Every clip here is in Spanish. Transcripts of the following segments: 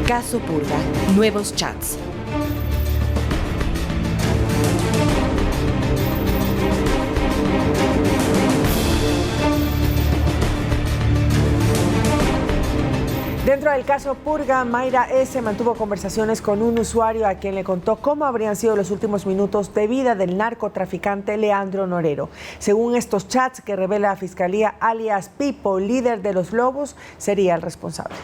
Caso Purga, nuevos chats. Dentro del caso Purga, Mayra S. mantuvo conversaciones con un usuario a quien le contó cómo habrían sido los últimos minutos de vida del narcotraficante Leandro Norero. Según estos chats que revela la Fiscalía, alias Pipo, líder de los Lobos, sería el responsable.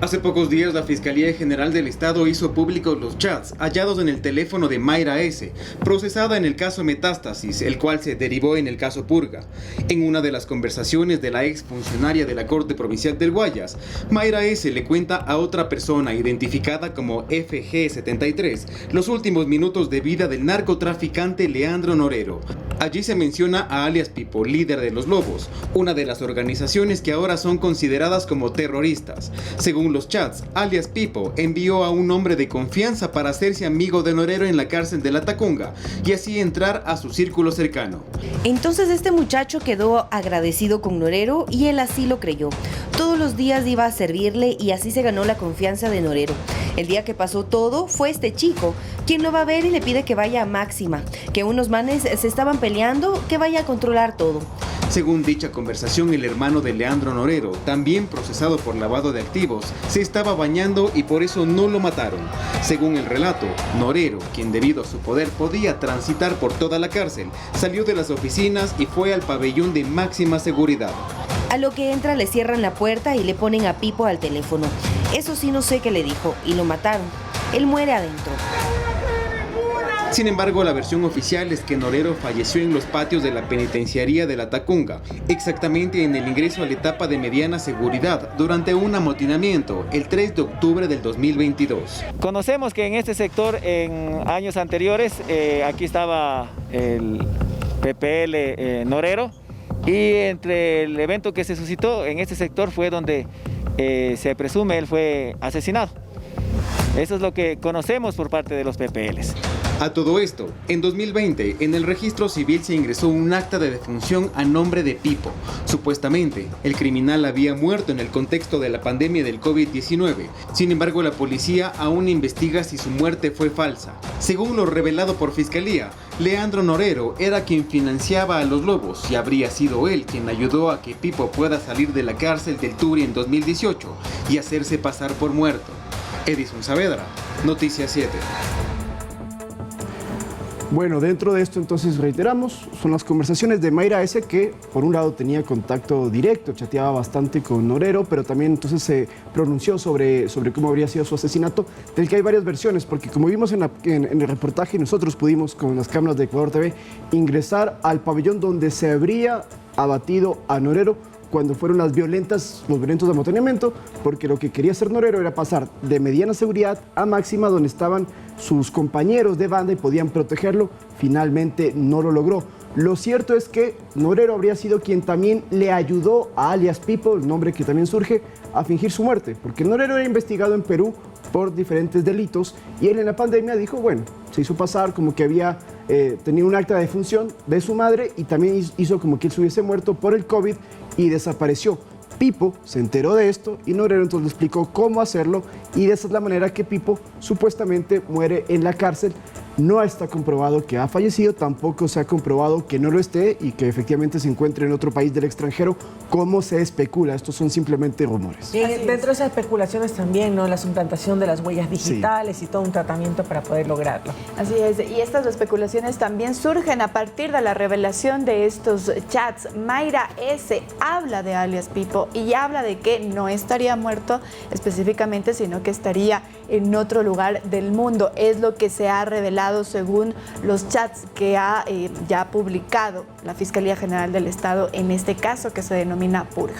Hace pocos días la Fiscalía General del Estado hizo públicos los chats hallados en el teléfono de Mayra S., procesada en el caso Metástasis, el cual se derivó en el caso Purga. En una de las conversaciones de la exfuncionaria de la Corte Provincial del Guayas, Mayra S. le cuenta a otra persona identificada como FG73 los últimos minutos de vida del narcotraficante Leandro Norero. Allí se menciona a alias Pipo, líder de los Lobos, una de las organizaciones que ahora son consideradas como terroristas. Según los chats, alias Pipo envió a un hombre de confianza para hacerse amigo de Norero en la cárcel de La Tacunga y así entrar a su círculo cercano. Entonces este muchacho quedó agradecido con Norero y él así lo creyó. Todos los días iba a servirle y así se ganó la confianza de Norero. El día que pasó todo fue este chico, quien lo va a ver y le pide que vaya a Máxima, que unos manes se estaban peleando, que vaya a controlar todo. Según dicha conversación, el hermano de Leandro Norero, también procesado por lavado de activos, se estaba bañando y por eso no lo mataron. Según el relato, Norero, quien debido a su poder podía transitar por toda la cárcel, salió de las oficinas y fue al pabellón de máxima seguridad. A lo que entra le cierran la puerta y le ponen a Pipo al teléfono. Eso sí no sé qué le dijo y lo mataron. Él muere adentro. Sin embargo, la versión oficial es que Norero falleció en los patios de la penitenciaría de La Tacunga, exactamente en el ingreso a la etapa de mediana seguridad, durante un amotinamiento el 3 de octubre del 2022. Conocemos que en este sector, en años anteriores, aquí estaba el PPL Norero, y entre el evento que se suscitó en este sector fue donde se presume él fue asesinado. Eso es lo que conocemos por parte de los PPLs. A todo esto, en 2020, en el registro civil se ingresó un acta de defunción a nombre de Pipo. Supuestamente, el criminal había muerto en el contexto de la pandemia del COVID-19. Sin embargo, la policía aún investiga si su muerte fue falsa. Según lo revelado por Fiscalía, Leandro Norero era quien financiaba a los Lobos y habría sido él quien ayudó a que Pipo pueda salir de la cárcel del Turi en 2018 y hacerse pasar por muerto. Edison Saavedra, Noticias 7. Bueno, dentro de esto entonces reiteramos, son las conversaciones de Mayra S. que por un lado tenía contacto directo, chateaba bastante con Norero, pero también entonces se pronunció sobre cómo habría sido su asesinato, del que hay varias versiones, porque como vimos en el reportaje, nosotros pudimos con las cámaras de Ecuador TV ingresar al pabellón donde se habría abatido a Norero cuando fueron los violentos amotinamientos, porque lo que quería hacer Norero era pasar de mediana seguridad a máxima, donde estaban sus compañeros de banda y podían protegerlo. Finalmente no lo logró. Lo cierto es que Norero habría sido quien también le ayudó a alias Pipo, el nombre que también surge, a fingir su muerte, porque Norero era investigado en Perú por diferentes delitos y él en la pandemia dijo, bueno, se hizo pasar como que había tenido un acta de defunción de su madre y también hizo como que él se hubiese muerto por el COVID y desapareció. Pipo se enteró de esto y Norero entonces le explicó cómo hacerlo y de esa es la manera que Pipo supuestamente muere en la cárcel. No está comprobado que ha fallecido, tampoco se ha comprobado que no lo esté y que efectivamente se encuentre en otro país del extranjero, como se especula. Estos son simplemente rumores. Y dentro de esas especulaciones también, ¿no? La suplantación de las huellas digitales y todo un tratamiento para poder lograrlo. Así es, y estas especulaciones también surgen a partir de la revelación de estos chats. Mayra S. habla de alias Pipo y habla de que no estaría muerto específicamente, sino que estaría en otro lugar del mundo. Es lo que se ha revelado según los chats que ha ya publicado la Fiscalía General del Estado en este caso que se denomina Purga.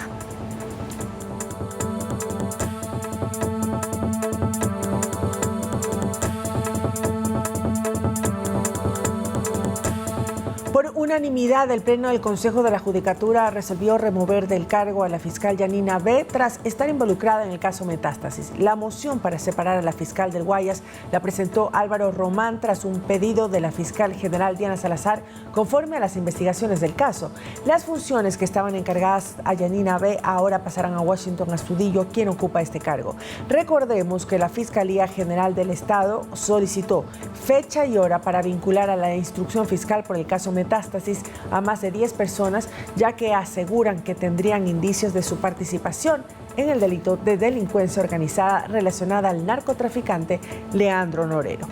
Por una unanimidad, el Pleno del Consejo de la Judicatura resolvió remover del cargo a la fiscal Yanina B. tras estar involucrada en el caso Metástasis. La moción para separar a la fiscal del Guayas la presentó Álvaro Román tras un pedido de la fiscal general Diana Salazar conforme a las investigaciones del caso. Las funciones que estaban encargadas a Yanina B. ahora pasarán a Washington Astudillo, quien ocupa este cargo. Recordemos que la Fiscalía General del Estado solicitó fecha y hora para vincular a la instrucción fiscal por el caso Metástasis a más de 10 personas, ya que aseguran que tendrían indicios de su participación en el delito de delincuencia organizada relacionada al narcotraficante Leandro Norero.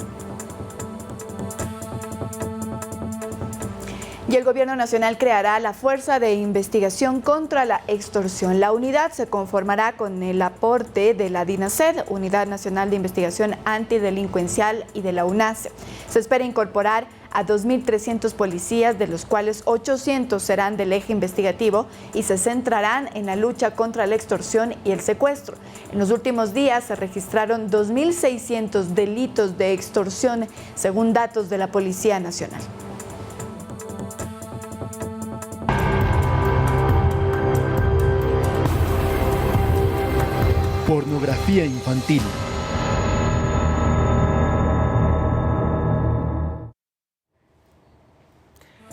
Y el Gobierno Nacional creará la Fuerza de Investigación contra la Extorsión. La unidad se conformará con el aporte de la DINASED, Unidad Nacional de Investigación Antidelincuencial, y de la UNACE. Se espera incorporar a 2.300 policías, de los cuales 800 serán del eje investigativo y se centrarán en la lucha contra la extorsión y el secuestro. En los últimos días se registraron 2.600 delitos de extorsión, según datos de la Policía Nacional. Pornografía infantil.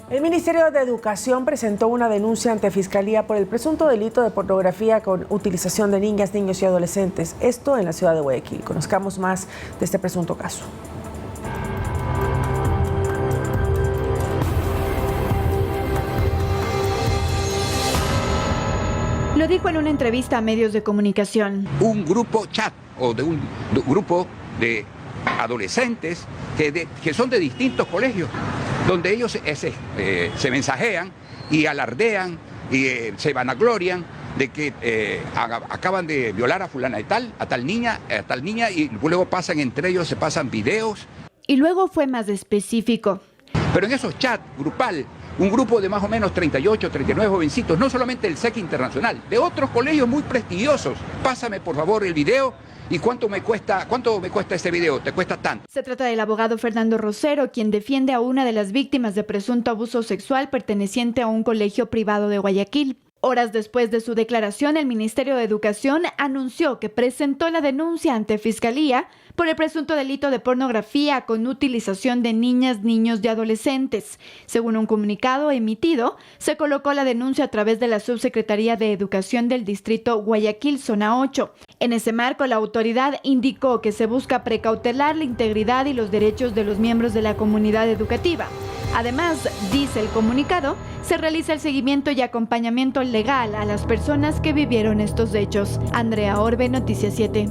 El Ministerio de Educación presentó una denuncia ante Fiscalía por el presunto delito de pornografía con utilización de niñas, niños y adolescentes. Esto en la ciudad de Guayaquil. Conozcamos más de este presunto caso. Lo dijo en una entrevista a medios de comunicación. Un grupo chat o de un grupo de adolescentes que son de distintos colegios, donde ellos se mensajean y alardean y se vanaglorian de que acaban de violar a fulana de tal, a tal niña, y luego pasan entre ellos, se pasan videos. Y luego fue más específico. Pero en esos chats grupal, un grupo de más o menos 38, 39 jovencitos, no solamente del SEC Internacional, de otros colegios muy prestigiosos. Pásame por favor el video. ¿Y cuánto me cuesta este video? ¿Te cuesta tanto? Se trata del abogado Fernando Rosero, quien defiende a una de las víctimas de presunto abuso sexual perteneciente a un colegio privado de Guayaquil. Horas después de su declaración, el Ministerio de Educación anunció que presentó la denuncia ante Fiscalía por el presunto delito de pornografía con utilización de niñas, niños y adolescentes. Según un comunicado emitido, se colocó la denuncia a través de la Subsecretaría de Educación del Distrito Guayaquil, Zona 8. En ese marco, la autoridad indicó que se busca precautelar la integridad y los derechos de los miembros de la comunidad educativa. Además, dice el comunicado, se realiza el seguimiento y acompañamiento legal a las personas que vivieron estos hechos. Andrea Orbe, Noticias 7.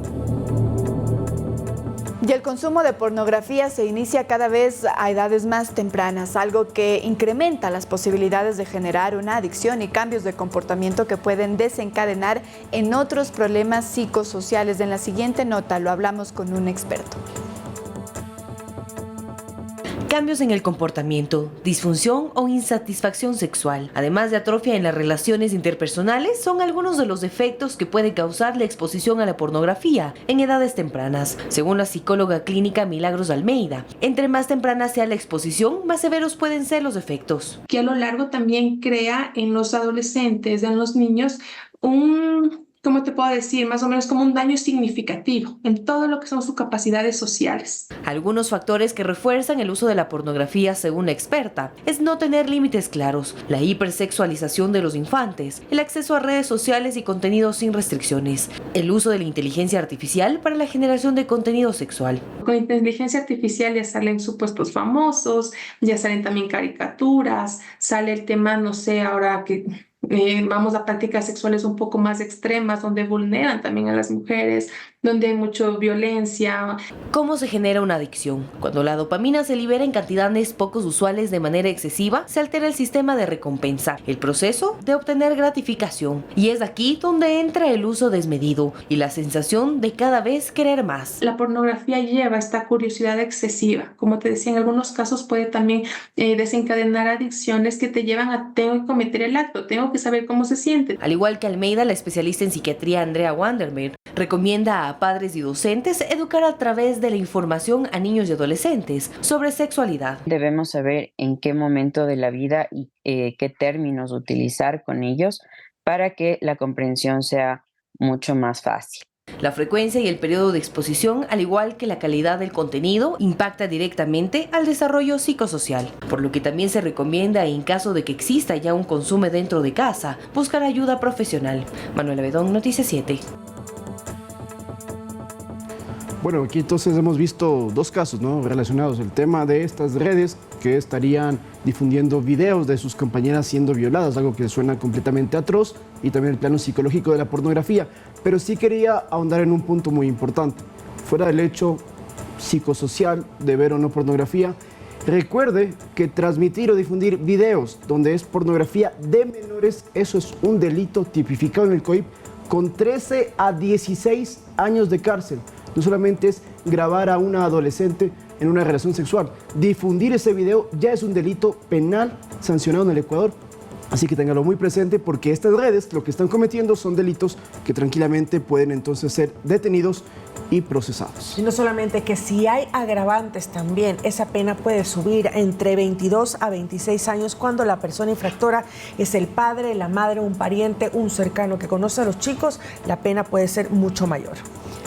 Y el consumo de pornografía se inicia cada vez a edades más tempranas, algo que incrementa las posibilidades de generar una adicción y cambios de comportamiento que pueden desencadenar en otros problemas psicosociales. En la siguiente nota lo hablamos con un experto. Cambios en el comportamiento, disfunción o insatisfacción sexual, además de atrofia en las relaciones interpersonales, son algunos de los efectos que puede causar la exposición a la pornografía en edades tempranas, según la psicóloga clínica Milagros Almeida. Entre más temprana sea la exposición, más severos pueden ser los efectos. Que a lo largo también crea en los adolescentes, en los niños, ¿cómo te puedo decir? Más o menos como un daño significativo en todo lo que son sus capacidades sociales. Algunos factores que refuerzan el uso de la pornografía, según la experta, es no tener límites claros, la hipersexualización de los infantes, el acceso a redes sociales y contenidos sin restricciones, el uso de la inteligencia artificial para la generación de contenido sexual. Con inteligencia artificial ya salen supuestos famosos, ya salen también caricaturas, sale el tema, no sé, ahora que vamos a prácticas sexuales un poco más extremas, donde vulneran también a las mujeres, donde hay mucha violencia. ¿Cómo se genera una adicción? Cuando la dopamina se libera en cantidades poco usuales de manera excesiva, se altera el sistema de recompensa, el proceso de obtener gratificación. Y es aquí donde entra el uso desmedido y la sensación de cada vez querer más. La pornografía lleva esta curiosidad excesiva. Como te decía, en algunos casos puede también desencadenar adicciones que te llevan a tengo que cometer el acto, tengo que saber cómo se siente. Al igual que Almeida, la especialista en psiquiatría Andrea Wandermeer Recomienda a padres y docentes educar a través de la información a niños y adolescentes sobre sexualidad. Debemos saber en qué momento de la vida y qué términos utilizar con ellos para que la comprensión sea mucho más fácil. La frecuencia y el periodo de exposición, al igual que la calidad del contenido, impacta directamente al desarrollo psicosocial, por lo que también se recomienda, en caso de que exista ya un consumo dentro de casa, buscar ayuda profesional. Manuela Bedón, Noticias 7. Bueno, aquí entonces hemos visto dos casos, ¿no?, relacionados. El tema de estas redes que estarían difundiendo videos de sus compañeras siendo violadas, algo que suena completamente atroz, y también el plano psicológico de la pornografía. Pero sí quería ahondar en un punto muy importante. Fuera del hecho psicosocial de ver o no pornografía, recuerde que transmitir o difundir videos donde es pornografía de menores, eso es un delito tipificado en el COIP con 13 a 16 años de cárcel. No solamente es grabar a una adolescente en una relación sexual, difundir ese video ya es un delito penal sancionado en el Ecuador. Así que téngalo muy presente, porque estas redes lo que están cometiendo son delitos que tranquilamente pueden entonces ser detenidos y procesados. Y no solamente que si hay agravantes también, esa pena puede subir entre 22 a 26 años cuando la persona infractora es el padre, la madre, un pariente, un cercano que conoce a los chicos, la pena puede ser mucho mayor.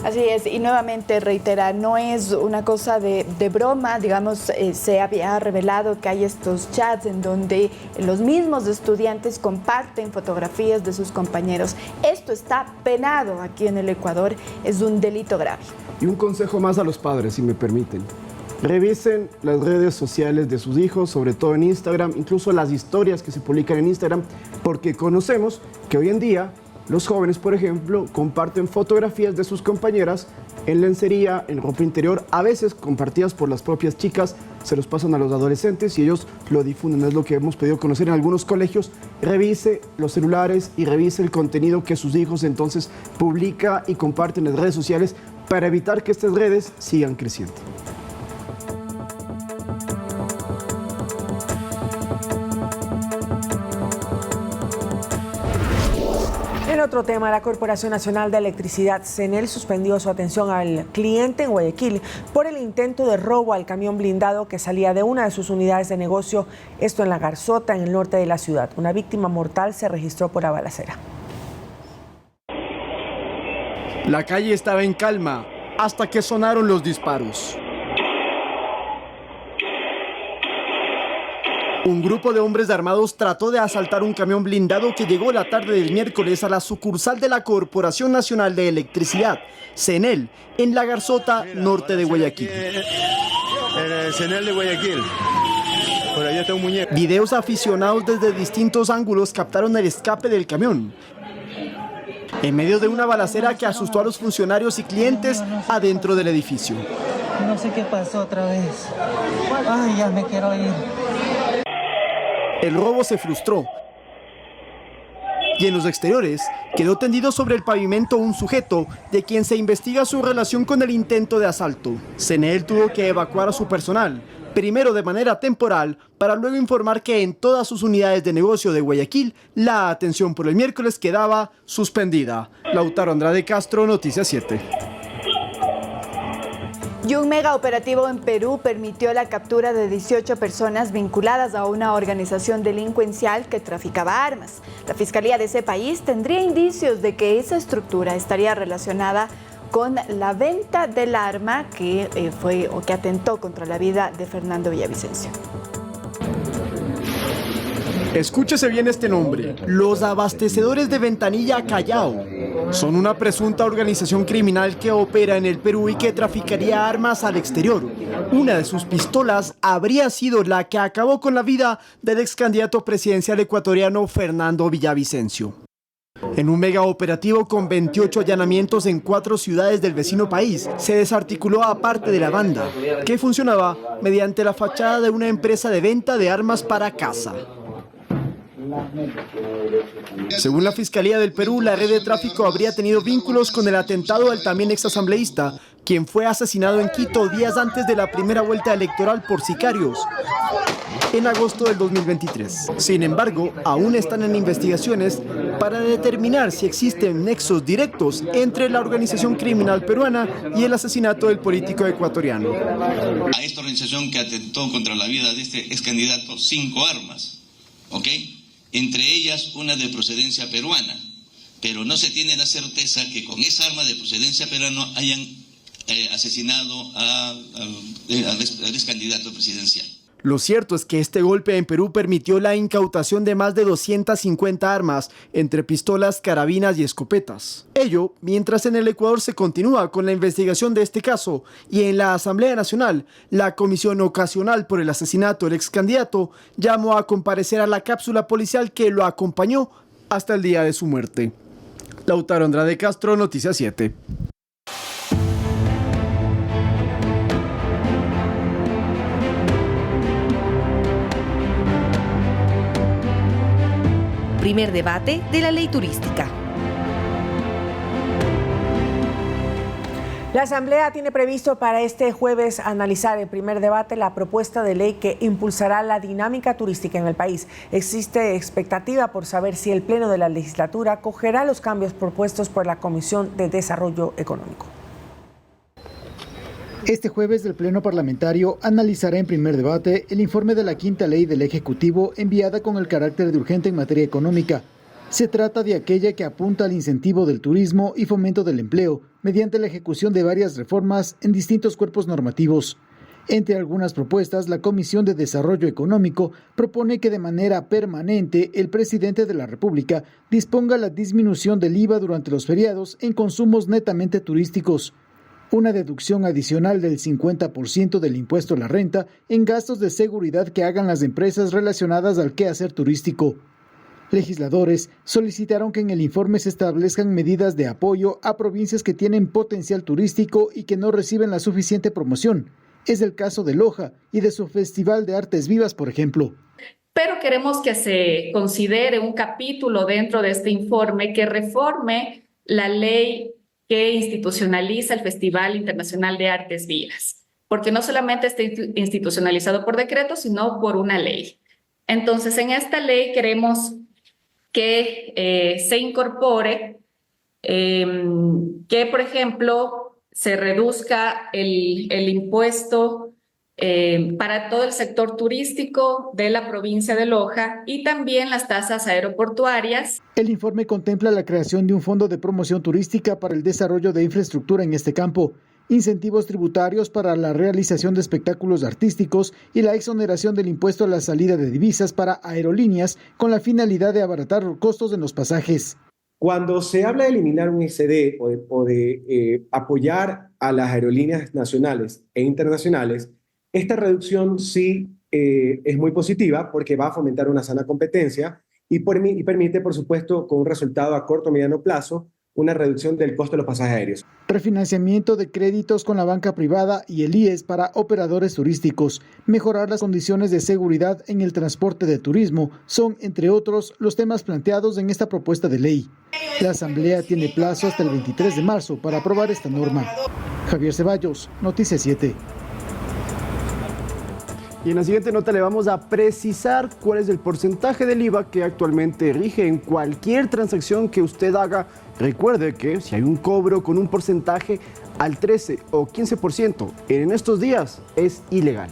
Así es, y nuevamente reitera, no es una cosa de broma, digamos, se había revelado que hay estos chats en donde los mismos estudiantes comparten fotografías de sus compañeros. Esto está penado aquí en el Ecuador, es un delito grave. Y un consejo más a los padres, si me permiten. Revisen las redes sociales de sus hijos, sobre todo en Instagram, incluso las historias que se publican en Instagram, porque conocemos que hoy en día los jóvenes, por ejemplo, comparten fotografías de sus compañeras en lencería, en ropa interior, a veces compartidas por las propias chicas, se los pasan a los adolescentes y ellos lo difunden. Es lo que hemos podido conocer en algunos colegios. Revise los celulares y revise el contenido que sus hijos entonces publica y comparten en las redes sociales para evitar que estas redes sigan creciendo. En otro tema, la Corporación Nacional de Electricidad, CNEL, suspendió su atención al cliente en Guayaquil por el intento de robo al camión blindado que salía de una de sus unidades de negocio, esto en La Garzota, en el norte de la ciudad. Una víctima mortal se registró por la balacera. La calle estaba en calma hasta que sonaron los disparos. Un grupo de hombres armados trató de asaltar un camión blindado que llegó la tarde del miércoles a la sucursal de la Corporación Nacional de Electricidad, CNEL, en La Garzota, norte de Guayaquil. El CNEL de Guayaquil. Por allá está un muñeco. Videos aficionados desde distintos ángulos captaron el escape del camión, en medio de una balacera que asustó a los funcionarios y clientes adentro del edificio. No sé qué pasó otra vez. Ay, ya me quiero ir. El robo se frustró y en los exteriores quedó tendido sobre el pavimento un sujeto de quien se investiga su relación con el intento de asalto. CNEL tuvo que evacuar a su personal, primero de manera temporal, para luego informar que en todas sus unidades de negocio de Guayaquil la atención por el miércoles quedaba suspendida. Lautaro Andrade Castro, Noticias 7. Y un mega operativo en Perú permitió la captura de 18 personas vinculadas a una organización delincuencial que traficaba armas. La fiscalía de ese país tendría indicios de que esa estructura estaría relacionada con la venta del arma que atentó contra la vida de Fernando Villavicencio. Escúchese bien este nombre: los abastecedores de Ventanilla Callao. Son una presunta organización criminal que opera en el Perú y que traficaría armas al exterior. Una de sus pistolas habría sido la que acabó con la vida del ex candidato presidencial ecuatoriano Fernando Villavicencio. En un mega operativo con 28 allanamientos en 4 ciudades del vecino país, se desarticuló a parte de la banda, que funcionaba mediante la fachada de una empresa de venta de armas para caza. Según la Fiscalía del Perú, la red de tráfico habría tenido vínculos con el atentado del también exasambleísta, quien fue asesinado en Quito días antes de la primera vuelta electoral por sicarios. en agosto del 2023. Sin embargo, aún están en investigaciones para determinar si existen nexos directos entre la organización criminal peruana y el asesinato del político ecuatoriano. A esta organización que atentó contra la vida de este ex candidato 5 armas, ¿ok? Entre ellas una de procedencia peruana, pero no se tiene la certeza que con esa arma de procedencia peruana hayan asesinado al ex candidato presidencial. Lo cierto es que este golpe en Perú permitió la incautación de más de 250 armas, entre pistolas, carabinas y escopetas. Ello mientras en el Ecuador se continúa con la investigación de este caso y en la Asamblea Nacional, la Comisión Ocasional por el Asesinato del ex candidato llamó a comparecer a la cápsula policial que lo acompañó hasta el día de su muerte. Lautaro Andrade Castro, Noticias 7. Primer debate de la ley turística. La Asamblea tiene previsto para este jueves analizar en primer debate la propuesta de ley que impulsará la dinámica turística en el país. Existe expectativa por saber si el Pleno de la legislatura acogerá los cambios propuestos por la Comisión de Desarrollo Económico. Este jueves el Pleno Parlamentario analizará en primer debate el informe de la quinta ley del Ejecutivo enviada con el carácter de urgente en materia económica. Se trata de aquella que apunta al incentivo del turismo y fomento del empleo mediante la ejecución de varias reformas en distintos cuerpos normativos. Entre algunas propuestas, la Comisión de Desarrollo Económico propone que de manera permanente el presidente de la República disponga la disminución del IVA durante los feriados en consumos netamente turísticos, una deducción adicional del 50% del impuesto a la renta en gastos de seguridad que hagan las empresas relacionadas al quehacer turístico. Legisladores solicitaron que en el informe se establezcan medidas de apoyo a provincias que tienen potencial turístico y que no reciben la suficiente promoción. Es el caso de Loja y de su Festival de Artes Vivas, por ejemplo. Pero queremos que se considere un capítulo dentro de este informe que reforme la ley que institucionaliza el Festival Internacional de Artes Vivas, porque no solamente está institucionalizado por decreto, sino por una ley. Entonces, en esta ley queremos que se incorpore, que, por ejemplo, se reduzca el impuesto para todo el sector turístico de la provincia de Loja y también las tasas aeroportuarias. El informe contempla la creación de un fondo de promoción turística para el desarrollo de infraestructura en este campo, incentivos tributarios para la realización de espectáculos artísticos y la exoneración del impuesto a la salida de divisas para aerolíneas con la finalidad de abaratar los costos en los pasajes. Cuando se habla de eliminar un ICD o de apoyar a las aerolíneas nacionales e internacionales, esta reducción sí es muy positiva porque va a fomentar una sana competencia y permite, por supuesto, con un resultado a corto o mediano plazo, una reducción del costo de los pasajes aéreos. Refinanciamiento de créditos con la banca privada y el IES para operadores turísticos, mejorar las condiciones de seguridad en el transporte de turismo, son, entre otros, los temas planteados en esta propuesta de ley. La Asamblea tiene plazo hasta el 23 de marzo para aprobar esta norma. Javier Ceballos, Noticias 7. Y en la siguiente nota le vamos a precisar cuál es el porcentaje del IVA que actualmente rige en cualquier transacción que usted haga. Recuerde que si hay un cobro con un porcentaje al 13 o 15% en estos días es ilegal.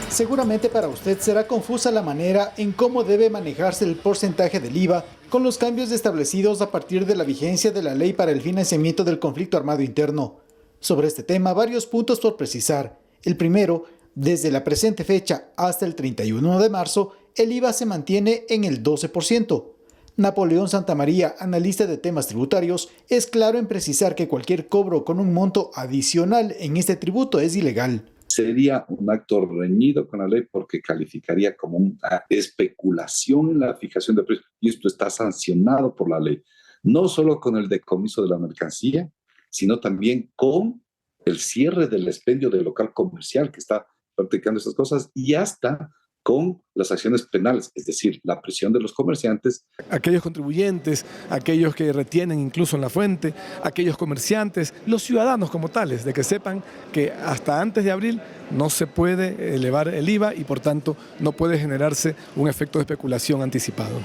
Seguramente para usted será confusa la manera en cómo debe manejarse el porcentaje del IVA con los cambios establecidos a partir de la vigencia de la Ley para el Financiamiento del Conflicto Armado Interno. Sobre este tema, varios puntos por precisar. El primero, desde la presente fecha hasta el 31 de marzo, el IVA se mantiene en el 12%. Napoleón Santamaría, analista de temas tributarios, es claro en precisar que cualquier cobro con un monto adicional en este tributo es ilegal. Sería un acto reñido con la ley porque calificaría como una especulación en la fijación de precios y esto está sancionado por la ley, no solo con el decomiso de la mercancía, sino también con el cierre del expendio del local comercial que está practicando estas cosas y hasta con las acciones penales, es decir, la presión de los comerciantes. Aquellos contribuyentes, aquellos que retienen incluso en la fuente, aquellos comerciantes, los ciudadanos como tales, de que sepan que hasta antes de abril no se puede elevar el IVA y por tanto no puede generarse un efecto de especulación anticipado.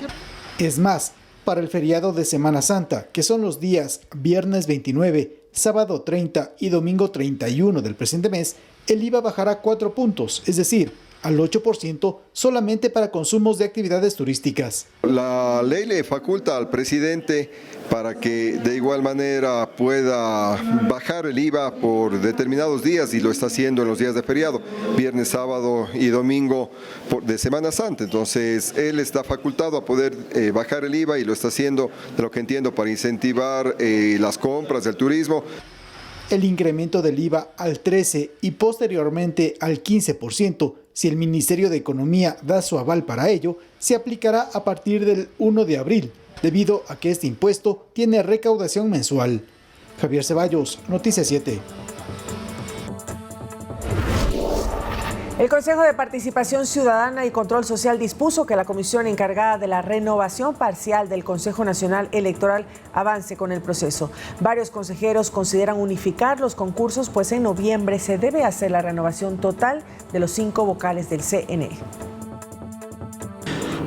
Es más, para el feriado de Semana Santa, que son los días viernes 29, sábado 30 y domingo 31 del presente mes, el IVA bajará 4 puntos, es decir, al 8% solamente para consumos de actividades turísticas. La ley le faculta al presidente para que de igual manera pueda bajar el IVA por determinados días y lo está haciendo en los días de feriado, viernes, sábado y domingo de Semana Santa. Entonces él está facultado a poder bajar el IVA y lo está haciendo, de lo que entiendo, para incentivar las compras del turismo. El incremento del IVA al 13% y posteriormente al 15%, si el Ministerio de Economía da su aval para ello, se aplicará a partir del 1 de abril, debido a que este impuesto tiene recaudación mensual. Javier Ceballos, Noticias 7. El Consejo de Participación Ciudadana y Control Social dispuso que la comisión encargada de la renovación parcial del Consejo Nacional Electoral avance con el proceso. Varios consejeros consideran unificar los concursos, pues en noviembre se debe hacer la renovación total de los 5 vocales del CNE.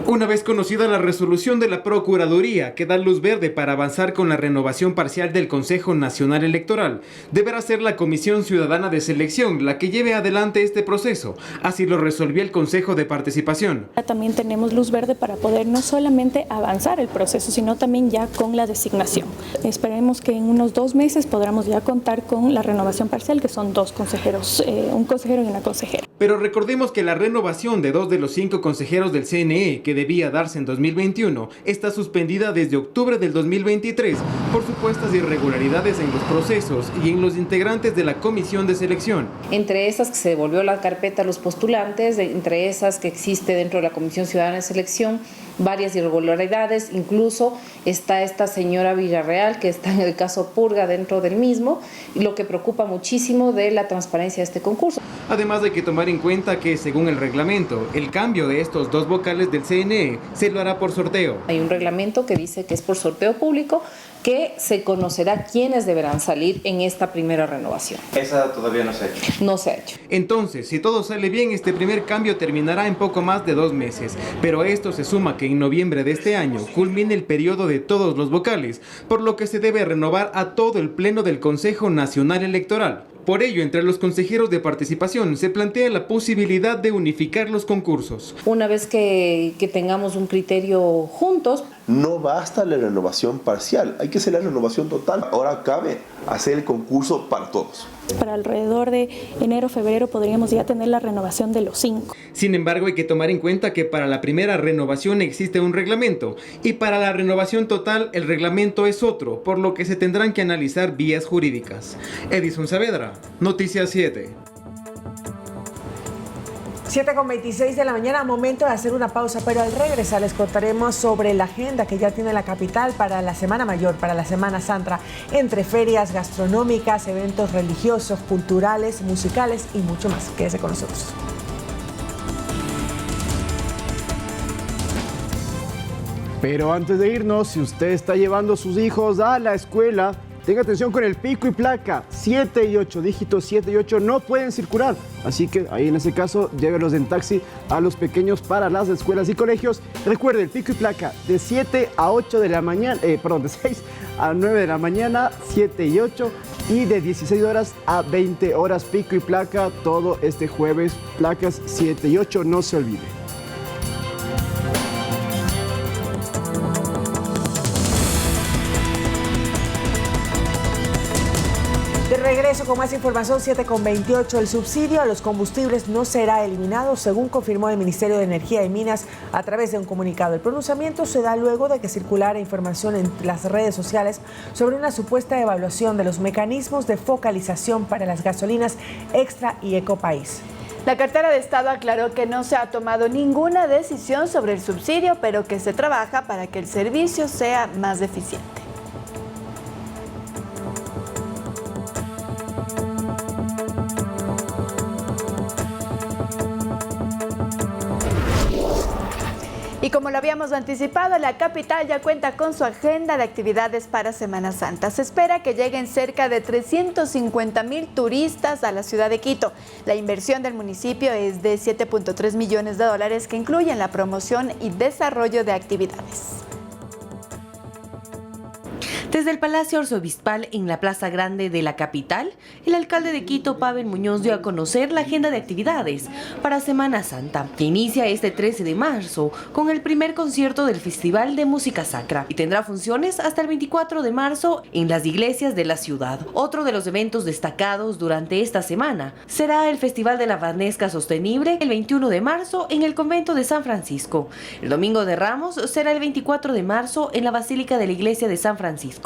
Una vez conocida la resolución de la Procuraduría que da luz verde para avanzar con la renovación parcial del Consejo Nacional Electoral, deberá ser la Comisión Ciudadana de Selección la que lleve adelante este proceso. Así lo resolvió el Consejo de Participación. También tenemos luz verde para poder no solamente avanzar el proceso, sino también ya con la designación. Esperemos que en unos 2 meses podamos ya contar con la renovación parcial, que son 2 consejeros, un consejero y una consejera. Pero recordemos que la renovación de 2 de los 5 consejeros del CNE, que debía darse en 2021, está suspendida desde octubre del 2023 por supuestas irregularidades en los procesos y en los integrantes de la comisión de selección. Entre esas que se devolvió la carpeta a los postulantes, entre esas que existe dentro de la Comisión Ciudadana de Selección, varias irregularidades, incluso está esta señora Villarreal que está en el caso Purga dentro del mismo, lo que preocupa muchísimo de la transparencia de este concurso. Además de que tomar en cuenta que, según el reglamento, el cambio de estos 2 vocales del CNE se lo hará por sorteo. Hay un reglamento que dice que es por sorteo público, que se conocerá quiénes deberán salir en esta primera renovación. Esa todavía no se ha hecho. No se ha hecho. Entonces, si todo sale bien, este primer cambio terminará en poco más de 2 meses. Pero a esto se suma que en noviembre de este año culmina el periodo de todos los vocales, por lo que se debe renovar a todo el pleno del Consejo Nacional Electoral. Por ello, entre los consejeros de participación se plantea la posibilidad de unificar los concursos. Una vez que tengamos un criterio juntos. No basta la renovación parcial, hay que hacer la renovación total. Ahora cabe hacer el concurso para todos. Para alrededor de enero, febrero podríamos ya tener la renovación de los 5. Sin embargo, hay que tomar en cuenta que para la primera renovación existe un reglamento y para la renovación total el reglamento es otro, por lo que se tendrán que analizar vías jurídicas. Edison Saavedra, Noticias 7. 7:26 de la mañana, momento de hacer una pausa, pero al regresar les contaremos sobre la agenda que ya tiene la capital para la Semana Mayor, para la Semana Santa, entre ferias gastronómicas, eventos religiosos, culturales, musicales y mucho más. Quédese con nosotros. Pero antes de irnos, si usted está llevando a sus hijos a la escuela, tenga atención con el pico y placa. 7 y 8, dígitos 7 y 8 no pueden circular. Así que ahí en ese caso, llévelos en taxi a los pequeños para las escuelas y colegios. Recuerde, el pico y placa de 7 a 8 de la mañana, de 6 a 9 de la mañana, 7 y 8. Y de 16 horas a 20 horas, pico y placa todo este jueves. Placas 7 y 8, no se olvide. De regreso con más información, 7:28. El subsidio a los combustibles no será eliminado, según confirmó el Ministerio de Energía y Minas a través de un comunicado. El pronunciamiento se da luego de que circulara información en las redes sociales sobre una supuesta evaluación de los mecanismos de focalización para las gasolinas Extra y Ecopaís. La cartera de Estado aclaró que no se ha tomado ninguna decisión sobre el subsidio, pero que se trabaja para que el servicio sea más eficiente. Y como lo habíamos anticipado, la capital ya cuenta con su agenda de actividades para Semana Santa. Se espera que lleguen cerca de 350,000 turistas a la ciudad de Quito. La inversión del municipio es de $7.3 millones que incluyen la promoción y desarrollo de actividades. Desde el Palacio Arzobispal en la Plaza Grande de la capital, el alcalde de Quito, Pavel Muñoz, dio a conocer la agenda de actividades para Semana Santa, que inicia este 13 de marzo con el primer concierto del Festival de Música Sacra y tendrá funciones hasta el 24 de marzo en las iglesias de la ciudad. Otro de los eventos destacados durante esta semana será el Festival de la Vanesca Sostenible el 21 de marzo en el Convento de San Francisco. El Domingo de Ramos será el 24 de marzo en la Basílica de la Iglesia de San Francisco.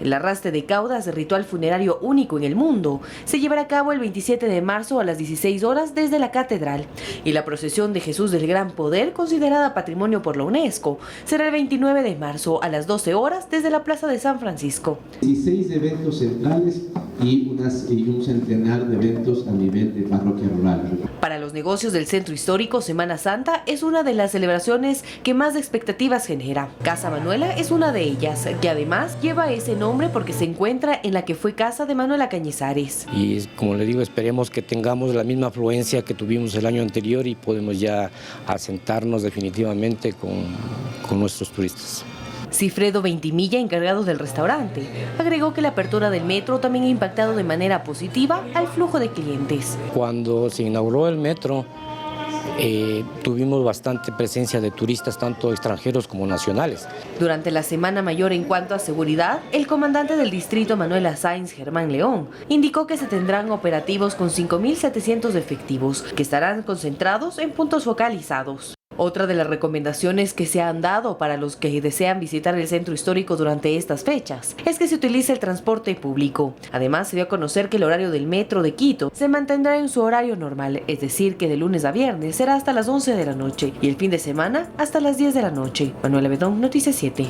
El arrastre de caudas, ritual funerario único en el mundo, se llevará a cabo el 27 de marzo a las 16 horas desde la catedral. Y la procesión de Jesús del Gran Poder, considerada patrimonio por la UNESCO, será el 29 de marzo a las 12 horas desde la Plaza de San Francisco. 16 eventos centrales y un centenar de eventos a nivel de parroquia rural. Para los negocios del centro histórico, Semana Santa es una de las celebraciones que más expectativas genera. Casa Manuela es una de ellas, que además lleva ese nombre porque se encuentra en la que fue casa de Manuela Cañizares. Y como le digo, esperemos que tengamos la misma afluencia que tuvimos el año anterior y podemos ya asentarnos definitivamente con nuestros turistas. Cifredo Ventimilla, encargado del restaurante, agregó que la apertura del metro también ha impactado de manera positiva al flujo de clientes. Cuando se inauguró el metro, tuvimos bastante presencia de turistas, tanto extranjeros como nacionales. Durante la Semana Mayor en cuanto a seguridad, el comandante del distrito Manuela Sáenz, Germán León, indicó que se tendrán operativos con 5.700 efectivos, que estarán concentrados en puntos focalizados. Otra de las recomendaciones que se han dado para los que desean visitar el centro histórico durante estas fechas es que se utilice el transporte público. Además, se dio a conocer que el horario del metro de Quito se mantendrá en su horario normal, es decir, que de lunes a viernes será hasta las 11 de la noche y el fin de semana hasta las 10 de la noche. Manuela Bedón, Noticias 7.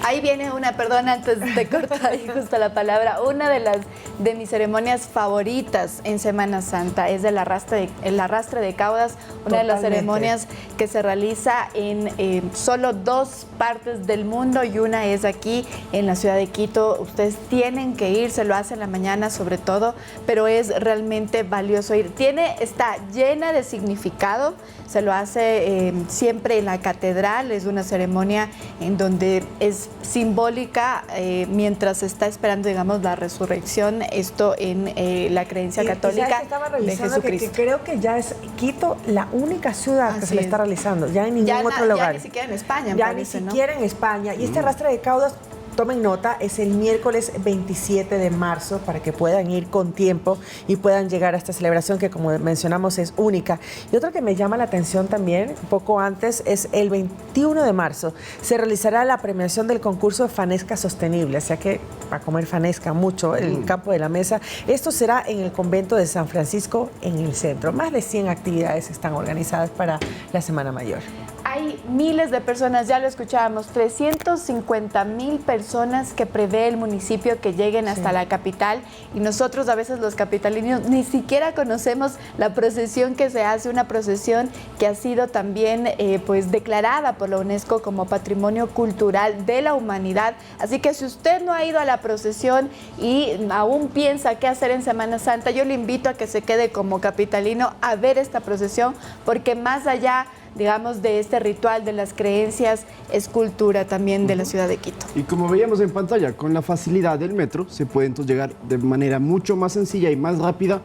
Ahí viene una, perdón, antes de cortar ahí justo la palabra, una de mis ceremonias favoritas en Semana Santa es el arrastre de caudas, una de las ceremonias que se realiza en solo 2 partes del mundo y una es aquí en la ciudad de Quito. Ustedes tienen que ir, se lo hacen en la mañana sobre todo, pero es realmente valioso ir. Está llena de significado, se lo hace siempre en la catedral, es una ceremonia en donde es simbólica mientras se está esperando, digamos, la resurrección, esto en la creencia católica de Jesucristo. Que creo que ya es Quito la única ciudad que se le está realizando, ya en ningún otro lugar. Ya ni siquiera en España, ya parece, ni siquiera en España. Y este arrastre de caudas, tomen nota, es el miércoles 27 de marzo para que puedan ir con tiempo y puedan llegar a esta celebración que, como mencionamos, es única. Y otra que me llama la atención también, un poco antes, es el 21 de marzo. Se realizará la premiación del concurso de Fanesca Sostenible, o sea que va a comer fanesca mucho el campo de la mesa. Esto será en el convento de San Francisco, en el centro. Más de 100 actividades están organizadas para la Semana Mayor. Hay miles de personas, ya lo escuchábamos, 350,000 personas que prevé el municipio que lleguen hasta la capital y nosotros a veces los capitalinos ni siquiera conocemos la procesión que se hace, una procesión que ha sido también pues declarada por la UNESCO como Patrimonio Cultural de la Humanidad. Así que si usted no ha ido a la procesión y aún piensa qué hacer en Semana Santa, yo le invito a que se quede como capitalino a ver esta procesión porque más allá, digamos, de este ritual de las creencias, es cultura también de la ciudad de Quito. Y como veíamos en pantalla, con la facilidad del metro, se puede entonces llegar de manera mucho más sencilla y más rápida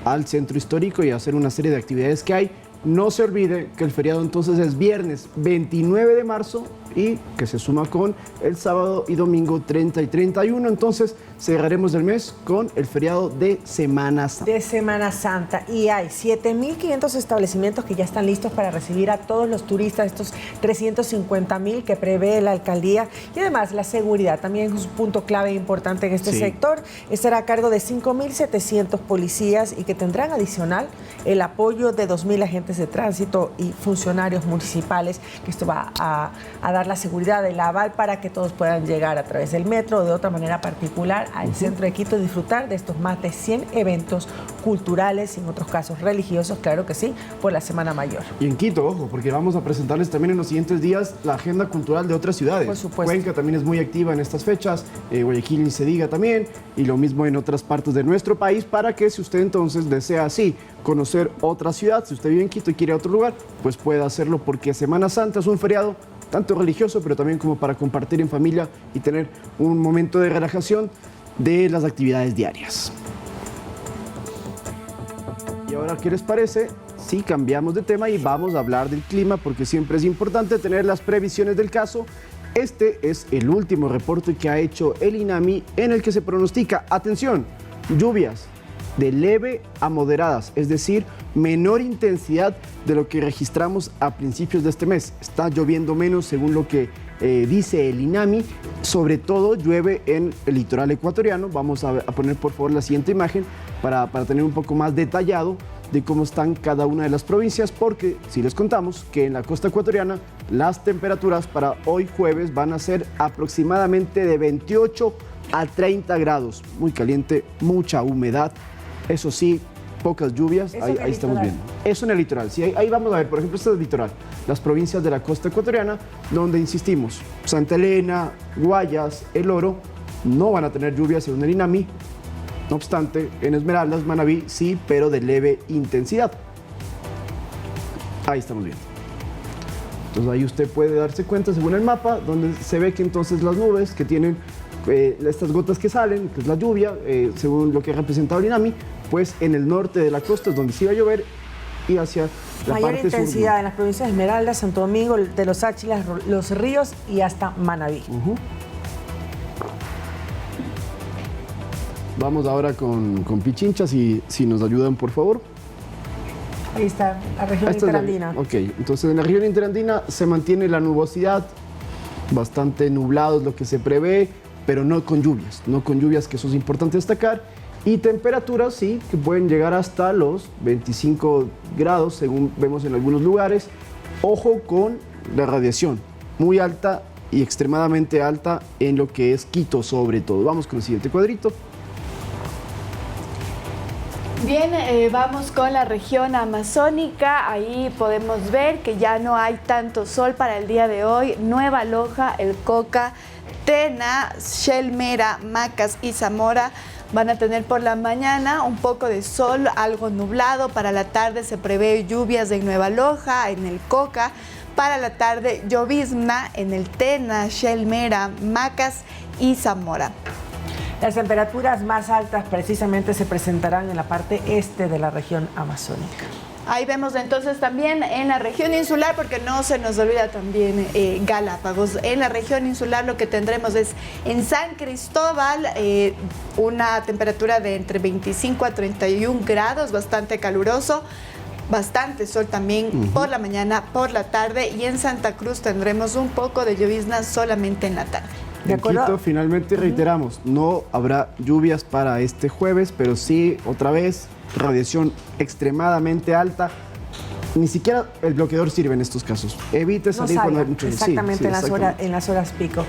al centro histórico y hacer una serie de actividades que hay. No se olvide que el feriado entonces es viernes 29 de marzo y que se suma con el sábado y domingo 30 y 31. Entonces cerraremos el mes con el feriado de Semana Santa. De Semana Santa. Y hay 7.500 establecimientos que ya están listos para recibir a todos los turistas, estos 350,000 que prevé la alcaldía. Y además la seguridad también es un punto clave importante en este sector. Estará a cargo de 5.700 policías y que tendrán adicional el apoyo de 2.000 agentes de tránsito y funcionarios municipales, que esto va a dar la seguridad, el aval para que todos puedan llegar a través del metro o de otra manera particular al centro de Quito y disfrutar de estos más de 100 eventos culturales y en otros casos religiosos, claro que sí, por la Semana Mayor. Y en Quito, ojo, porque vamos a presentarles también en los siguientes días la agenda cultural de otras ciudades. Por supuesto. Cuenca también es muy activa en estas fechas, Guayaquil ni se diga también, y lo mismo en otras partes de nuestro país, para que si usted entonces desea así conocer otra ciudad, si usted vive en Quito y quiere ir a otro lugar, pues pueda hacerlo, porque Semana Santa es un feriado tanto religioso, pero también como para compartir en familia y tener un momento de relajación de las actividades diarias. Y ahora, ¿qué les parece si cambiamos de tema y vamos a hablar del clima? Porque siempre es importante tener las previsiones del caso. Este es el último reporte que ha hecho el INAMI, en el que se pronostica, atención, lluvias de leve a moderadas, es decir, menor intensidad de lo que registramos a principios de este mes. Está lloviendo menos según lo que dice el INAMI, sobre todo llueve en el litoral ecuatoriano. Vamos a poner por favor la siguiente imagen para tener un poco más detallado de cómo están cada una de las provincias, porque si les contamos que en la costa ecuatoriana las temperaturas para hoy jueves van a ser aproximadamente de 28 a 30 grados, muy caliente, mucha humedad. Eso sí, pocas lluvias, ahí estamos viendo. Eso en el litoral, sí, ahí vamos a ver, por ejemplo, este es el litoral, las provincias de la costa ecuatoriana, donde insistimos, Santa Elena, Guayas, El Oro, no van a tener lluvias según el INAMI. No obstante, en Esmeraldas, Manabí, sí, pero de leve intensidad. Ahí estamos viendo. Entonces ahí usted puede darse cuenta, según el mapa, donde se ve que entonces las nubes que tienen estas gotas que salen, que es la lluvia, según lo que ha representado el INAMI, pues en el norte de la costa es donde sí va a llover, y hacia la mayor parte intensidad sur, en las provincias de Esmeraldas, Santo Domingo, de los Áchilas, Los Ríos y hasta Manabí. Vamos ahora con Pichincha, si nos ayudan, por favor. Ahí está, la región interandina. Ok, entonces en la región interandina se mantiene la nubosidad, bastante nublado es lo que se prevé, pero no con lluvias, que eso es importante destacar. Y temperaturas, sí, que pueden llegar hasta los 25 grados, según vemos en algunos lugares. Ojo con la radiación, muy alta y extremadamente alta en lo que es Quito, sobre todo. Vamos con el siguiente cuadrito. Bien, vamos con la región amazónica. Ahí podemos ver que ya no hay tanto sol para el día de hoy. Nueva Loja, El Coca, Tena, Shelmera, Macas y Zamora van a tener por la mañana un poco de sol, algo nublado. Para la tarde se prevé lluvias en Nueva Loja, en El Coca. Para la tarde, llovizna en el Tena, Shelmera, Macas y Zamora. Las temperaturas más altas precisamente se presentarán en la parte este de la región amazónica. Ahí vemos entonces también en la región insular, porque no se nos olvida también Galápagos. En la región insular lo que tendremos es en San Cristóbal una temperatura de entre 25 a 31 grados, bastante caluroso. Bastante sol también por la mañana, por la tarde, y en Santa Cruz tendremos un poco de llovizna solamente en la tarde. En Quito, finalmente reiteramos, no habrá lluvias para este jueves, pero sí, otra vez, radiación extremadamente alta. Ni siquiera el bloqueador sirve en estos casos. Evite salir cuando hay mucho sol. Exactamente, en las horas pico.